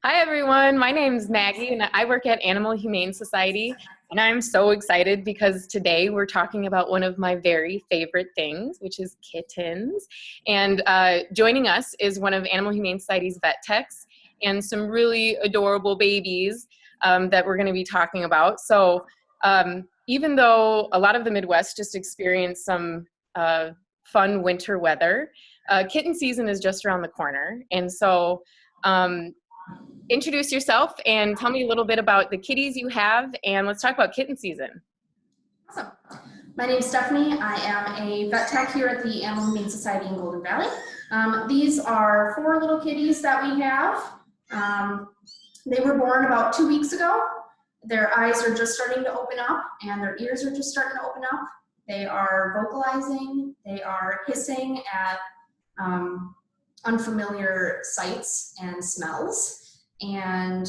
Hi everyone, my name's Maggie and I work at Animal Humane Society, and I'm so excited because today we're talking about one of my very favorite things, which is kittens. And joining us is one of Animal Humane Society's vet techs and some really adorable babies that we're going to be talking about. So even though a lot of the Midwest just experienced some fun winter weather, kitten season is just around the corner. And so introduce yourself and tell me a little bit about the kitties you have, and let's talk about kitten season. Awesome. My name is Stephanie. I am a vet tech here at the Animal Humane Society in Golden Valley. These are 4 little kitties that we have. They were born about 2 weeks ago. Their eyes are just starting to open up and their ears are just starting to open up. They are vocalizing. They are hissing at unfamiliar sights and smells. And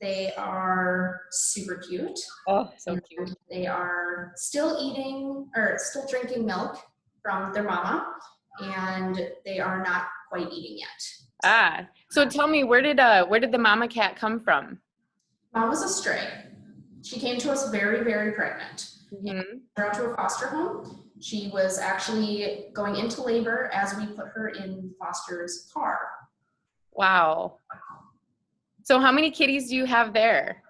they are super cute. Oh, so cute. They are still eating or still drinking milk from their mama, and they are not quite eating yet. So tell me, where did the mama cat come from? Mom was a stray. She came to us very, very pregnant. Mm-hmm. Brought to a foster home. She was actually going into labor as we put her in foster's car. Wow. So how many kitties do you have there?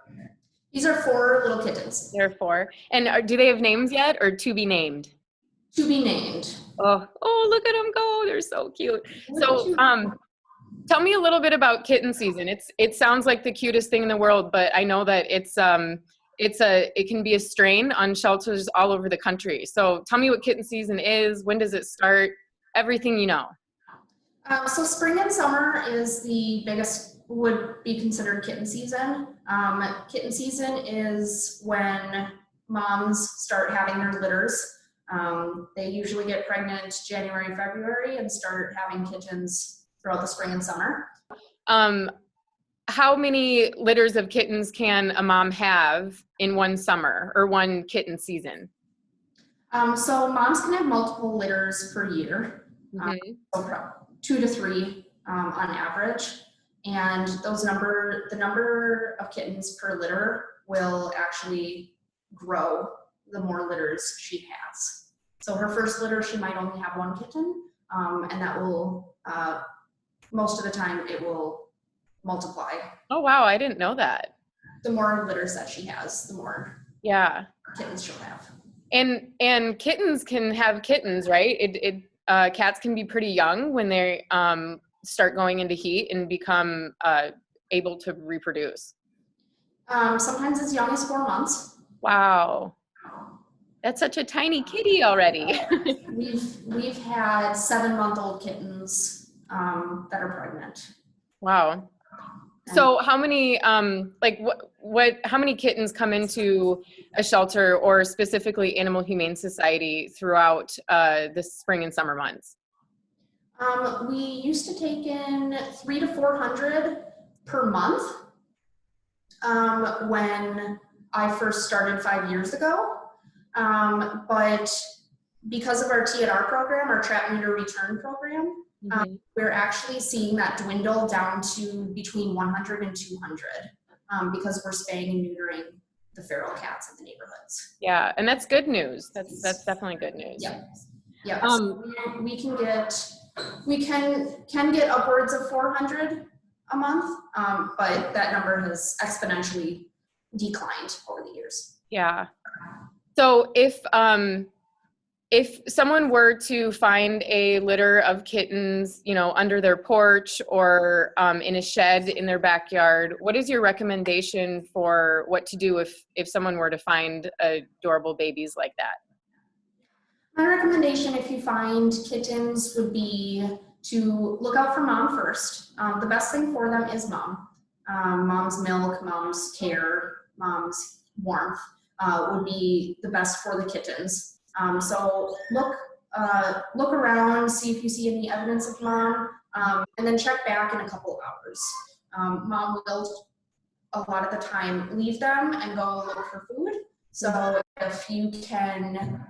These are 4 little kittens. There are 4. And do they have names yet, or to be named? To be named. Oh, look at them go. They're so cute. So tell me a little bit about kitten season. It sounds like the cutest thing in the world, but I know that it can be a strain on shelters all over the country. So tell me what kitten season is, when does it start, everything you know. So spring and summer is the biggest, would be considered kitten season. Kitten season is when moms start having their litters. They usually get pregnant January, February, and start having kittens throughout the spring and summer. How many litters of kittens can a mom have in one summer or one kitten season? So moms can have multiple litters per year, so 2 to 3 on average. And the number of kittens per litter will actually grow the more litters she has. So her first litter, she might only have 1 kitten, and that will, most of the time, it will multiply. Oh, wow, I didn't know that. The more litters that she has, the more kittens she'll have. And kittens can have kittens, right? Cats can be pretty young when they start going into heat and become able to reproduce. Sometimes as young as 4 months. Wow, that's such a tiny kitty already. we've had 7-month-old kittens that are pregnant. Wow. So how many how many kittens come into a shelter, or specifically Animal Humane Society, throughout the spring and summer months? We used to take in 300 to 400 per month when I first started 5 years ago. But because of our T&R program, our trap, neuter, return program, we're actually seeing that dwindle down to between 100 and 200 because we're spaying and neutering the feral cats in the neighborhoods. Yeah, and that's good news. That's definitely good news. Yeah. So we can get upwards of 400 a month, but that number has exponentially declined over the years. Yeah. So if someone were to find a litter of kittens, under their porch or in a shed in their backyard, what is your recommendation for what to do if someone were to find adorable babies like that? My recommendation, if you find kittens, would be to look out for mom first. The best thing for them is mom. Mom's milk, mom's care, mom's warmth would be the best for the kittens. So look around, see if you see any evidence of mom, and then check back in a couple of hours. Mom will a lot of the time leave them and go look for food. So if you can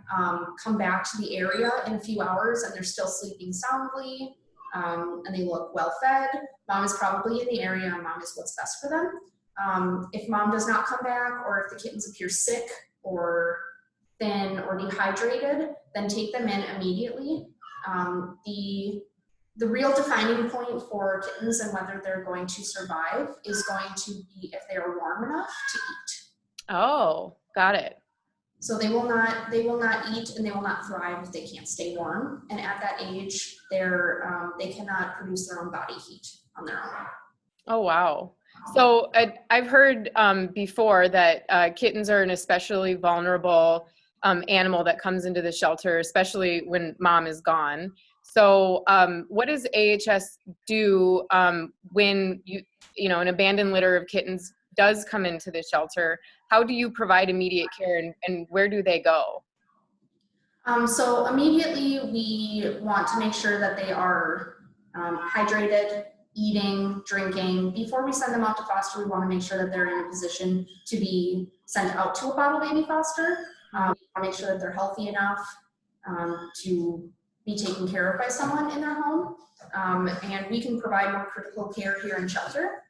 come back to the area in a few hours and they're still sleeping soundly, and they look well fed, mom is probably in the area and mom is what's best for them. If mom does not come back, or if the kittens appear sick or thin or dehydrated, then take them in immediately. The real defining point for kittens and whether they're going to survive is going to be if they are warm enough to eat. Oh, got it. So they will not eat and they will not thrive if they can't stay warm. And at that age, they cannot produce their own body heat on their own. Oh, wow. So I've heard before that kittens are an especially vulnerable animal that comes into the shelter, especially when mom is gone. So what does AHS do when an abandoned litter of kittens does come into the shelter? How do you provide immediate care, and where do they go? So immediately we want to make sure that they are hydrated, eating, drinking. Before we send them out to foster, we want to make sure that they're in a position to be sent out to a bottle baby foster. We want to make sure that they're healthy enough to be taken care of by someone in their home. And we can provide more critical care here in shelter.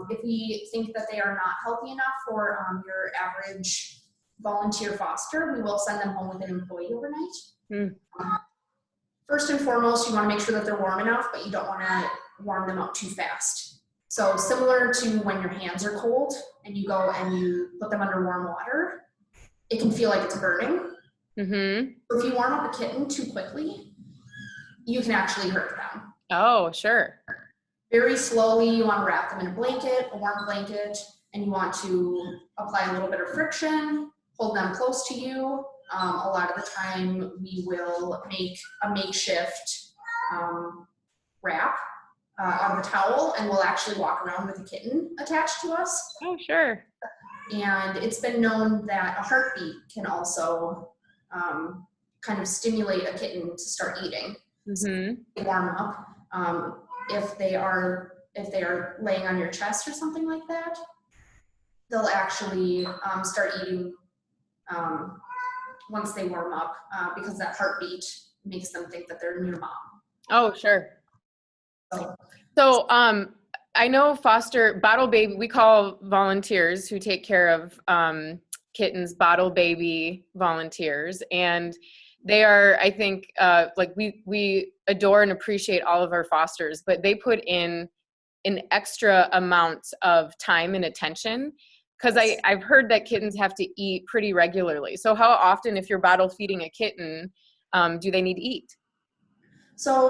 If we think that they are not healthy enough for your average volunteer foster, we will send them home with an employee overnight. First and foremost, you want to make sure that they're warm enough, but you don't want to warm them up too fast. So similar to when your hands are cold and you go and you put them under warm water, it can feel like it's burning. So if you warm up a kitten too quickly, you can actually hurt them. Oh, sure. Very slowly, you want to wrap them in a blanket, a warm blanket, and you want to apply a little bit of friction, hold them close to you. A lot of the time, we will make a makeshift wrap out of a towel, and we'll actually walk around with a kitten attached to us. Oh, sure. And it's been known that a heartbeat can also kind of stimulate a kitten to start eating. So warm up. If they are laying on your chest or something like that, they'll actually start eating once they warm up, because that heartbeat makes them think that they're near mom. Oh, sure. So I know foster bottle baby, we call volunteers who take care of kittens bottle baby volunteers, and they are, I think, like we adore and appreciate all of our fosters, but they put in an extra amount of time and attention, because I've heard that kittens have to eat pretty regularly. So how often, if you're bottle feeding a kitten, do they need to eat? So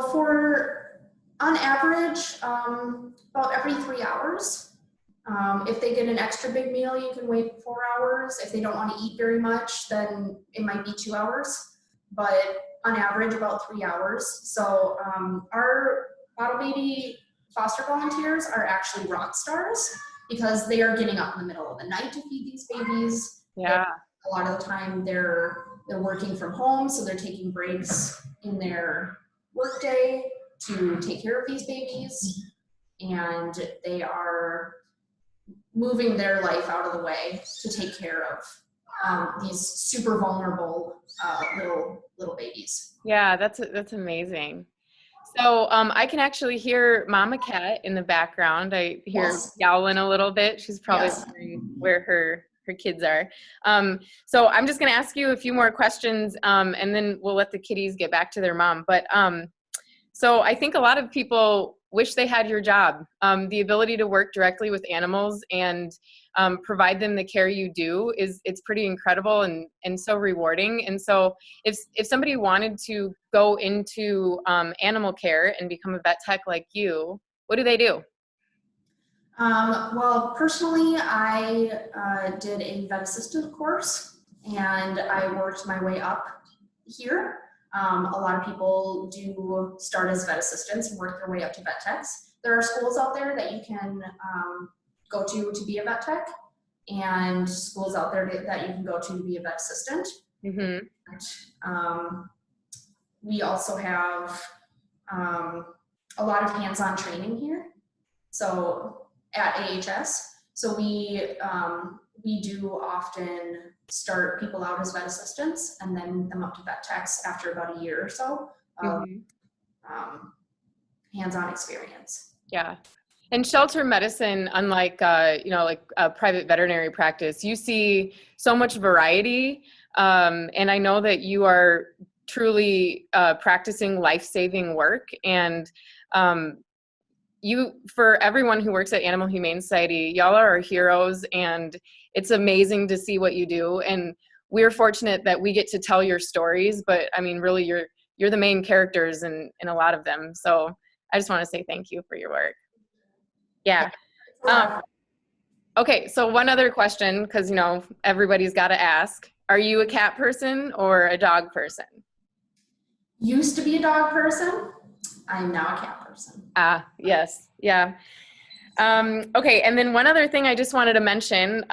on average, about every 3 hours. If they get an extra big meal, you can wait 4 hours. If they don't want to eat very much, then it might be 2 hours. But on average, about 3 hours. So our bottle baby foster volunteers are actually rock stars, because they are getting up in the middle of the night to feed these babies. Yeah. A lot of the time they're working from home, so they're taking breaks in their workday to take care of these babies, and they are moving their life out of the way to take care of these super vulnerable little babies. Yeah, that's amazing. So I can actually hear Mama Cat in the background. I hear yowling a little bit. She's probably wondering where her kids are. So I'm just going to ask you a few more questions, and then we'll let the kitties get back to their mom. But so I think a lot of people wish they had your job, the ability to work directly with animals and provide them the care you do it's pretty incredible and so rewarding. And so if somebody wanted to go into animal care and become a vet tech like you, what do they do? Well, personally, I did a vet assistant course, and I worked my way up here. A lot of people do start as vet assistants and work their way up to vet techs. There are schools out there that you can go to be a vet tech, and schools out there that you can go to be a vet assistant. We also have a lot of hands-on training here. So at AHS, so we do often start people out as vet assistants and then move them up to vet techs after about a year or so. hands-on experience. Yeah. And shelter medicine, unlike, like a private veterinary practice, you see so much variety. And I know that you are truly practicing life-saving work. And for everyone who works at Animal Humane Society, y'all are our heroes, and it's amazing to see what you do. And we're fortunate that we get to tell your stories, but I mean, really, you're the main characters in a lot of them. So I just want to say thank you for your work. Yeah. Okay, so one other question, because everybody's got to ask: are you a cat person or a dog person? Used to be a dog person. I'm now a cat person. Yes, yeah. Okay, and then one other thing I just wanted to mention.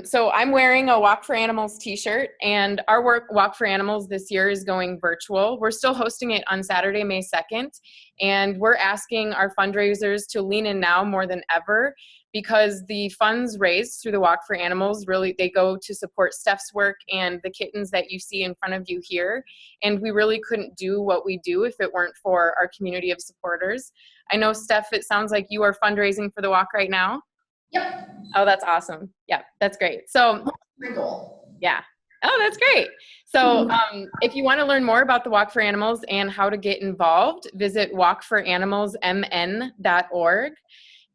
So I'm wearing a Walk for Animals t-shirt, and our Walk for Animals this year is going virtual. We're still hosting it on Saturday, May 2nd, and we're asking our fundraisers to lean in now more than ever, because the funds raised through the Walk for Animals, really, they go to support Steph's work and the kittens that you see in front of you here. And we really couldn't do what we do if it weren't for our community of supporters. I know, Steph, it sounds like you are fundraising for the walk right now. Yep. Oh, that's awesome. Yeah, that's great. So, my goal. Yeah. Oh, that's great. So if you want to learn more about the Walk for Animals and how to get involved, visit walkforanimals.mn.org.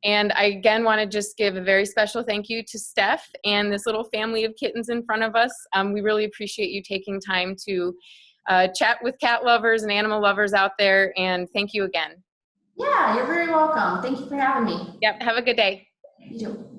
And I again want to just give a very special thank you to Steph and this little family of kittens in front of us. We really appreciate you taking time to chat with cat lovers and animal lovers out there. And thank you again. Yeah, you're very welcome. Thank you for having me. Yep. Have a good day. You too.